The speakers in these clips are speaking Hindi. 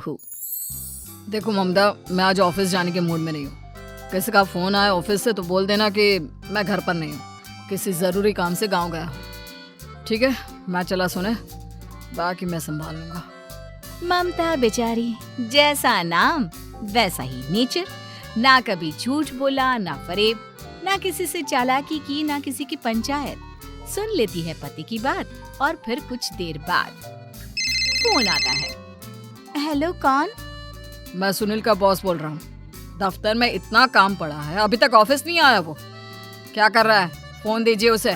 बहू। देखो ममता, मैं आज ऑफिस जाने के मूड में नहीं हूँ। किसी का फोन आया ऑफिस से तो बोल देना कि मैं घर पर नहीं हूँ, किसी ज़रूरी काम से गांव गया हूँ। ठीक है, मैं चला सुने, बाकी मैं संभाल लूंगा। ममता बेचारी, जैसा नाम वैसा ही नेचर। ना कभी झूठ बोला, ना फरेब, ना किसी से चालाकी की, ना किसी की पंचायत। सुन लेती है पति की बात और फिर कुछ देर बाद फोन आता है। हेलो, कौन? मैं सुनील का बॉस बोल रहा हूँ। दफ्तर में इतना काम पड़ा है, अभी तक ऑफिस नहीं आया। वो क्या कर रहा है? फोन दीजिए उसे।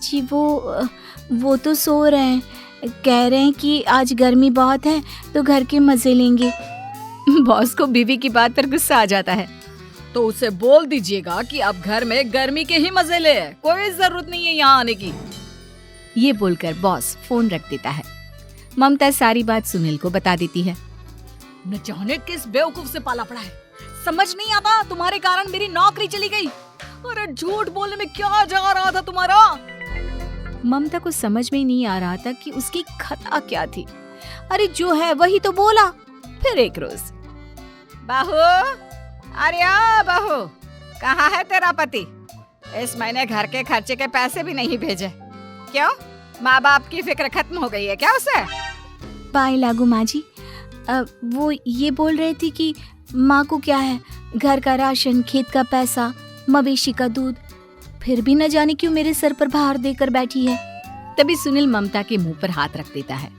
जी वो तो सो रहे हैं, कह रहे हैं कि आज गर्मी बहुत है तो घर के मजे लेंगे। बॉस को बीवी की बात पर गुस्सा आ जाता है। तो उसे बोल दीजिएगा कि अब घर में गर्मी के ही मजे ले, कोई जरूरत नहीं है यहाँ आने की। ये बोलकर बॉस फोन रख देता है। ममता सारी बात सुनील को बता देती है। न जाने किस बेवकूफ से पाला पड़ा है, समझ नहीं आता। तुम्हारे कारण मेरी नौकरी चली गई। अरे झूठ बोलने में क्या जा रहा था तुम्हारा? ममता को समझ में नहीं आ रहा था कि उसकी खता क्या थी। अरे जो है वही तो बोला। फिर एक रोज, बहू, अरे ओ बहू, कहाँ है तेरा पति? इस महीने घर के खर्चे के पैसे भी नहीं भेजे। क्यों? माँ बाप की फिक्र खत्म हो गई है क्या उसे? पाए लागू माँ जी, वो ये बोल रहे थे कि माँ को क्या है, घर का राशन, खेत का पैसा, मवेशी का दूध, फिर भी न जाने क्यों मेरे सर पर भार देकर बैठी है। तभी सुनील ममता के मुंह पर हाथ रख देता है।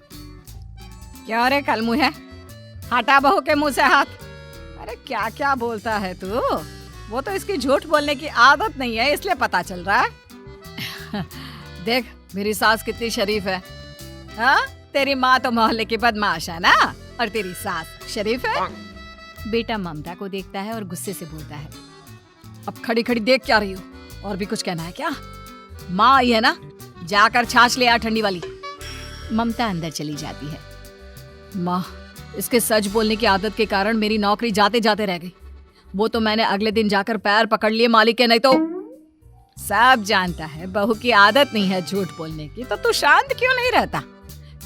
क्यों रे कलमुँह है, हटा बहू के मुंह से हाथ। अरे क्या क्या बोलता है तू? वो तो इसकी झूठ बोलने की आदत नहीं है, इसलिए पता चल रहा है। देख मेरी सास कितनी शरीफ है। हाँ, तेरी माँ तो मोहल्ले की बदमाश है ना, और तेरी सास शरीफ है। बेटा ममता को देखता है और गुस्से से बोलता है। अब खड़ी खड़ी देख क्या रही हो? और भी कुछ कहना है क्या? माँ आई है ना, जाकर छाछ ले आ ठंडी वाली। ममता अंदर चली जाती है। माँ, इसके सच बोलने की आदत के कारण मेरी नौकरी जाते जाते रह गई। वो तो मैंने अगले दिन जाकर पैर पकड़ लिए मालिक के, नहीं तो। सब जानता है बहू की आदत नहीं है झूठ बोलने की, तो तू शांत क्यों नहीं रहता?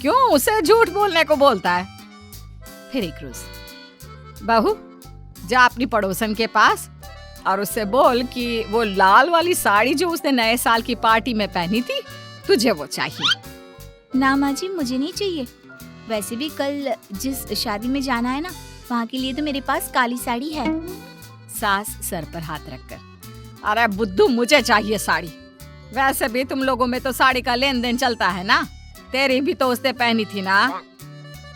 क्यों उसे झूठ बोलने को बोलता है? फिर एक रोज, बहू जा अपनी पड़ोसन के पास और उससे बोल कि वो लाल वाली साड़ी जो उसने नए साल की पार्टी में पहनी थी, तुझे वो चाहिए। ना माँ जी, मुझे नहीं चाहिए। वैसे भी कल जिस शादी में जाना है ना, वहाँ के लिए तो मेरे पास काली साड़ी है। सास सर पर हाथ रखकर, अरे बुद्धू, मुझे चाहिए साड़ी। वैसे भी तुम लोगों में तो साड़ी का लेन देन चलता है ना, तेरी भी तो उसने पहनी थी ना।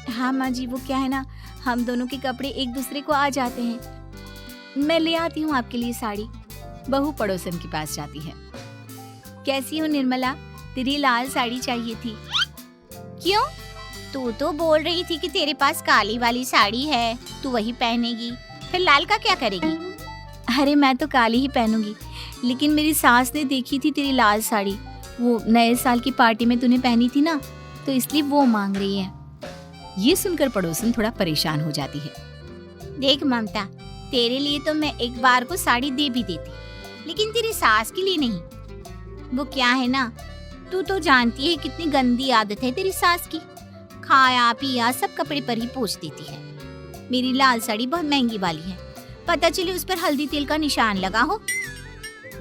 हाँ माँ जी, वो क्या है ना, हम दोनों के कपड़े एक दूसरे को आ जाते हैं। मैं ले आती हूँ आपके लिए साड़ी। बहू पड़ोसन के पास जाती है। कैसी हो निर्मला, तेरी लाल साड़ी चाहिए थी। क्यों? तू तो बोल रही थी कि तेरे पास काली वाली साड़ी है, तू वही पहनेगी, फिर लाल का क्या करेगी? अरे मैं तो काली ही पहनूंगी, लेकिन मेरी सास ने देखी थी तेरी लाल साड़ी, वो नए साल की पार्टी में तूने पहनी थी ना, तो इसलिए वो मांग रही है। ये सुनकर पड़ोसन थोड़ा परेशान हो जाती है। देख ममता, तेरे लिए तो मैं एक बार को साड़ी दे भी देती, लेकिन तेरी सास के लिए नहीं। वो क्या है ना, तू तो जानती है कितनी गंदी आदत है तेरी सास की, खाया पिया सब कपड़े पर ही पोंछ देती है। मेरी लाल साड़ी बहुत महंगी वाली है, पता चले उस पर हल्दी तेल का निशान लगा हो।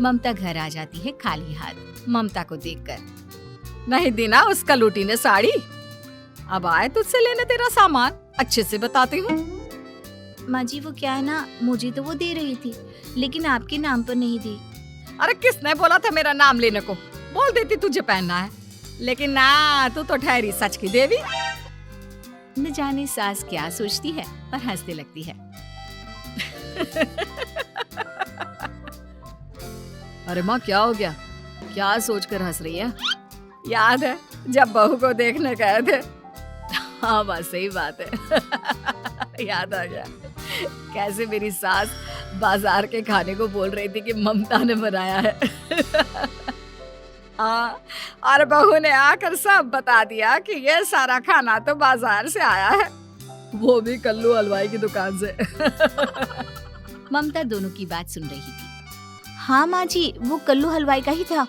ममता घर आ जाती है खाली हाथ। ममता को देखकर, नहीं देना उसका लूटी ने साड़ी। अब आए तुझसे लेने तेरा सामान, अच्छे से बताती हूँ। माँ जी वो क्या है ना, मुझे तो वो दे रही थी, लेकिन आपके नाम पर नहीं दी। अरे किसने बोला था मेरा नाम लेने को? बोल देती तुझे पहनना है, लेकिन ना, तू तो ठहरी सच की देवी। न जाने सास क्या सोचती है और हंसने लगती है। अरे माँ, क्या हो गया? क्या सोचकर हंस रही है? याद है जब बहू को देखने गए थे? हाँ बस सही बात है। याद आ गया कैसे मेरी सास बाजार के खाने को बोल रही थी कि ममता ने बनाया है। हाँ, और बहू ने आकर सब बता दिया कि ये सारा खाना तो बाजार से आया है, वो भी कल्लू हलवाई की दुकान से। ममता दोनों की बात सुन रही थी। हाँ माँ जी, वो कल्लू हलवाई का ही था।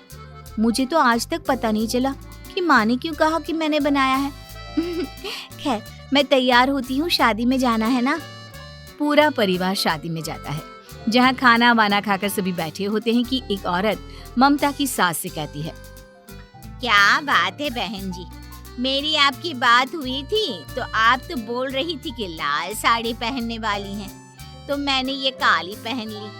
मुझे तो आज तक पता नहीं चला कि माँ ने क्यों कहा कि मैंने बनाया है। खैर, मैं तैयार होती हूँ, शादी में जाना है ना। पूरा परिवार शादी में जाता है, जहाँ खाना वाना खाकर सभी बैठे होते हैं कि एक औरत ममता की सास से कहती है, क्या बात है बहन जी, मेरी आपकी बात हुई थी तो आप तो बोल रही थी कि लाल साड़ी पहनने वाली हैं, तो मैंने ये काली पहन ली।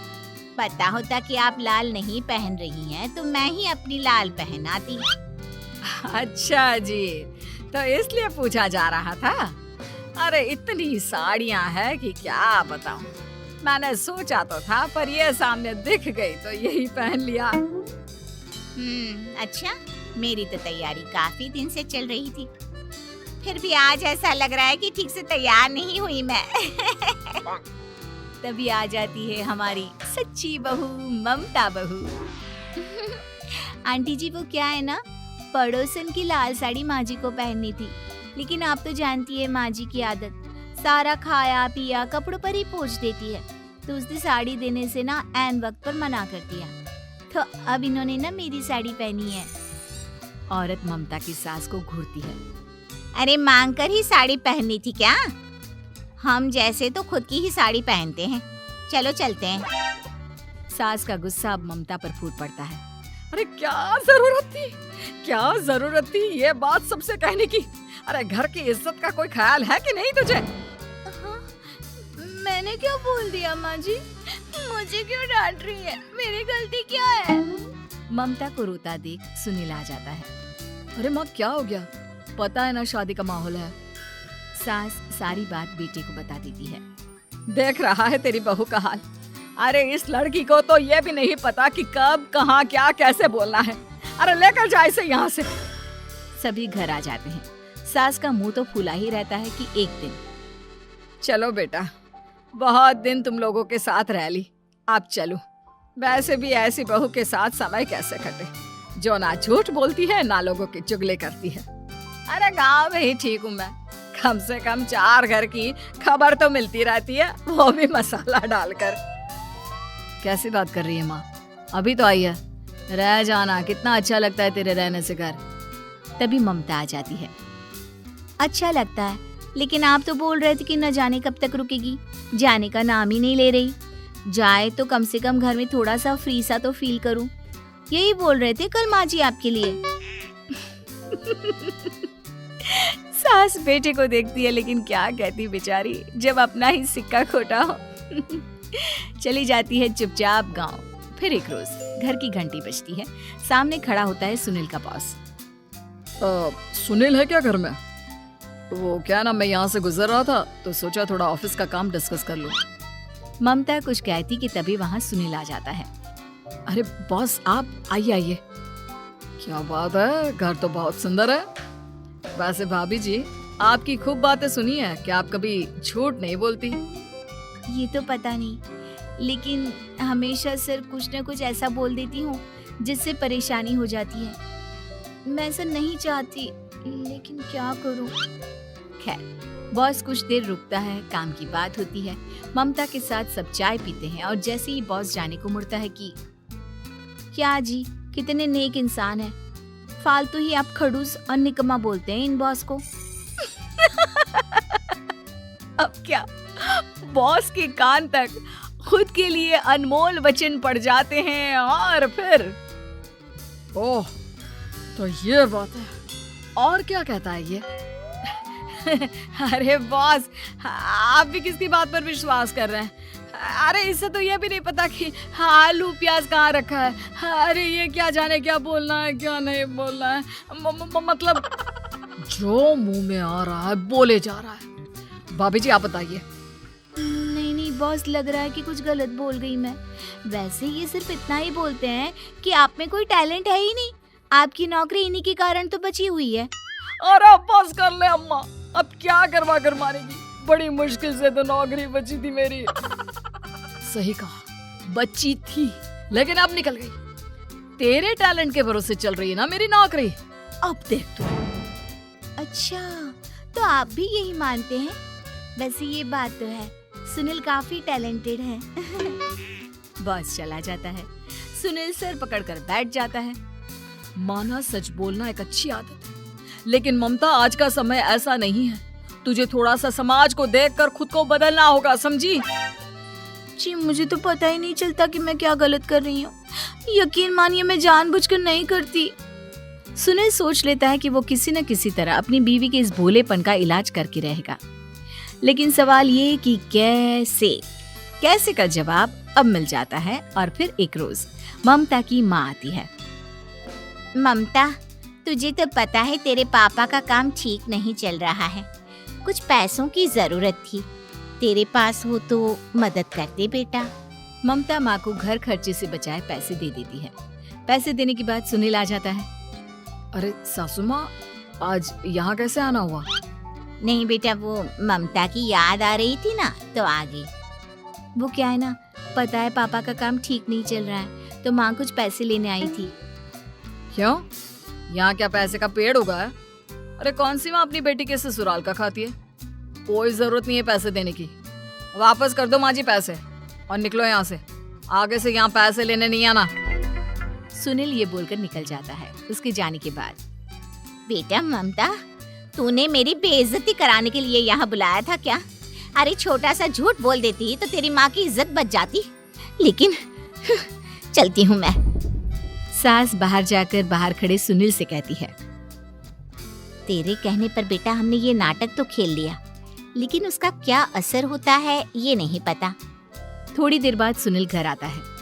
पता होता कि आप लाल नहीं पहन रही हैं तो मैं ही अपनी लाल पहनाती। अच्छा जी, तो इसलिए पूछा जा रहा था। अरे इतनी साड़ियाँ हैं कि क्या बताऊं। मैंने सोचा तो था, पर ये सामने दिख गई तो यही पहन लिया। अच्छा, मेरी तो तैयारी काफी दिन से चल रही थी, फिर भी आज ऐसा लग रहा है कि ठीक से तैयार नहीं हुई मैं। तभी आ जाती है हमारी सच्ची बहू, ममता बहू। आंटी जी, वो क्या है ना, पड़ोसन की लाल साड़ी माँ जी को पहननी थी, लेकिन आप तो जानती है माँ जी की आदत, सारा खाया पिया कपड़ों पर ही पोंछ देती है, तो उसने साड़ी देने से ना ऐन वक्त पर मना कर दिया, तो अब इन्होंने ना मेरी साड़ी पहनी है। औरत ममता की सास को घूरती है। अरे मांग कर ही साड़ी पहननी थी क्या? हम जैसे तो खुद की ही साड़ी पहनते हैं, चलो चलते हैं। सास का गुस्सा अब ममता पर फूट पड़ता है। अरे क्या जरूरत थी ये बात सबसे कहने की? अरे घर की इज्जत का कोई ख्याल है कि नहीं तुझे? मैंने क्या बोल दिया माँ जी? मुझे क्यों डांट रही है? मेरी गलती क्या है? ममता को रोता देख सुनील आ जाता है। अरे माँ, क्या हो गया? पता है ना शादी का माहौल है। सास सारी बात बेटे को बता देती है। देख रहा है तेरी बहू का हाल। अरे इस लड़की को तो ये भी नहीं पता कि कब कहाँ क्या कैसे बोलना है। अरे लेकर जा इसे यहाँ से। सभी घर आ जाते हैं। सास का मुंह तो फूला ही रहता है कि एक दिन। चलो बेटा, बहुत दिन तुम लोगों के साथ रह ली, अब चलो। वैसे भी ऐसी बहू के साथ समय कैसे कटे, जो ना झूठ बोलती है ना लोगों की चुगली करती है। अरे गांव में ही ठीक हूँ मैं, कम से कम 4 घर की खबर तो मिलती रहती है, वो भी मसाला डालकर। कैसी बात कर रही है माँ? अभी तो आई है, रह जाना, कितना अच्छा लगता है तेरे रहने से घर। तभी ममता आ जाती है। अच्छा लगता है, लेकिन आप तो बोल रहे थे कि न जाने कब तक रुकेगी, जाने का नाम ही नहीं ले रही। जाए तो कम से कम घर में थोड़ा सा फ्री सा तो फील करूं, यही बोल रहे थे कल माँ जी आपके लिए। सास बेटे को देखती है, लेकिन क्या कहती बेचारी, जब अपना ही सिक्का खोटा हो। चली जाती है चुपचाप गांव। फिर एक रोज घर की घंटी बजती है। सामने खड़ा होता है सुनील का बॉस। सुनील है क्या घर में? वो क्या ना, मैं यहाँ से गुजर रहा था तो सोचा थोड़ा ऑफिस का काम डिस्कस कर लूं। ममता कुछ कहती कि तभी वहाँ सुनील आ जाता है। अरे बॉस, आप आइए। क्या बात है, घर तो बहुत सुंदर है। वैसे भाभी जी, आपकी खूब बातें सुनी है कि आप कभी झूठ नहीं बोलती। ये तो पता नहीं, लेकिन हमेशा सिर्फ कुछ न कुछ ऐसा बोल देती हूँ जिससे परेशानी हो जाती है। मैं ऐसा नहीं चाहती, लेकिन क्या करूँ। खैर, बॉस कुछ देर रुकता है, काम की बात होती है। ममता के साथ सब चाय पीते हैं और जैसे ही बॉस जाने को मुड़ता है कि क्या जी, कितने नेक इंसान है, फालतू ही आप खड़ूस और निकम्मा बोलते हैं इन बॉस को। अब क्या, बॉस के कान तक खुद के लिए अनमोल वचन पड़ जाते हैं और फिर ओह, तो ये बात है। और क्या कहता है ये? अरे बॉस, आप भी किसकी बात पर विश्वास कर रहे हैं? अरे इससे तो ये भी नहीं पता कि आलू प्याज कहाँ रखा है। अरे ये क्या जाने क्या बोलना है क्या नहीं बोलना है। मतलब जो मुंह में आ रहा है बोले जा रहा है। भाभी जी आप बताइए। नहीं बॉस, लग रहा है कि कुछ गलत बोल गई मैं। वैसे ये सिर्फ इतना ही बोलते हैं कि आप में कोई टैलेंट है ही नहीं, आपकी नौकरी इन्हीं के कारण तो बची हुई है। अरे बस कर ले अम्मा, अब क्या करवा कर मारेगी, बड़ी मुश्किल से तो नौकरी बची थी मेरी। सही कहा, बची थी लेकिन अब निकल गई। तेरे टैलेंट के भरोसे चल रही है ना मेरी नौकरी, अब देख तू। अच्छा, तो आप भी यही मानते हैं? वैसे ये बात तो है, सुनील काफी टैलेंटेड है। बस चला जाता है। सुनील सर पकड़कर बैठ जाता है। माना सच बोलना एक अच्छी आदत है, लेकिन ममता आज का समय ऐसा नहीं है। तुझे थोड़ा सा समाज को देखकर खुद को बदलना होगा, समझी? जी मुझे तो पता ही नहीं चलता कि मैं क्या गलत कर रही हूँ। यकीन मानिए मैं जानबूझकर नहीं करती। सुनील सोच लेता है कि वो किसी न किसी तरह अपनी बीवी के इस भोलेपन का इलाज करके रहेगा, लेकिन सवाल ये कि कैसे का जवाब अब मिल जाता है। और फिर एक रोज ममता की माँ आती है। ममता, तुझे तो पता है तेरे पापा का काम ठीक नहीं चल रहा है। कुछ पैसों की जरूरत थी, तेरे पास हो तो मदद कर दे बेटा। ममता माँ को घर खर्चे से बचाए पैसे दे देती है। पैसे देने के बाद सुनील आ जाता है। अरे सासू माँ, आज यहाँ कैसे आना हुआ? नहीं बेटा, वो ममता की याद आ रही थी ना तो आ गई। वो क्या है ना, पता है पापा का काम ठीक नहीं चल रहा है, तो माँ कुछ पैसे लेने आई थी। क्यों? यहाँ क्या पैसे का पेड़ उगा है? अरे कौन सी माँ अपनी बेटी के ससुराल का खाती है? कोई जरूरत नहीं है पैसे देने की। वापस कर दो माँ जी पैसे और निकलो यहाँ से। आगे से यहाँ पैसे लेने नहीं आना। सुनील ये बोलकर निकल जाता है। उसके जाने के बाद, बेटा ममता, तूने मेरी बेइज्जती कराने के लिए यहाँ बुलाया था क्या? अरे छोटा सा झूठ बोल देती तो तेरी माँ की इज्जत बच जाती, लेकिन चलती हूँ मैं। सास बाहर जाकर बाहर खड़े सुनील से कहती है, तेरे कहने पर बेटा हमने ये नाटक तो खेल लिया, लेकिन उसका क्या असर होता है ये नहीं पता। थोड़ी देर बाद सुनील घर आता है।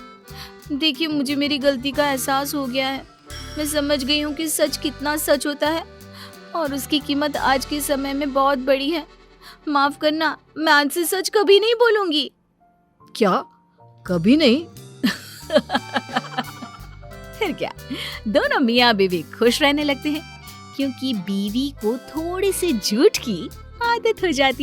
देखिए मुझे मेरी गलती का एहसास हो गया है। मैं समझ गई हूँ कि सच कितना सच होता है और उसकी कीमत आज के समय में बहुत बड़ी है। माफ करना, मैं आज से सच कभी नहीं बोलूंगी। क्या? कभी नहीं? फिर क्या, दोनों मियाँ बीवी खुश रहने लगते हैं, क्योंकि बीवी को थोड़े से झूठ की आदत हो जाती है।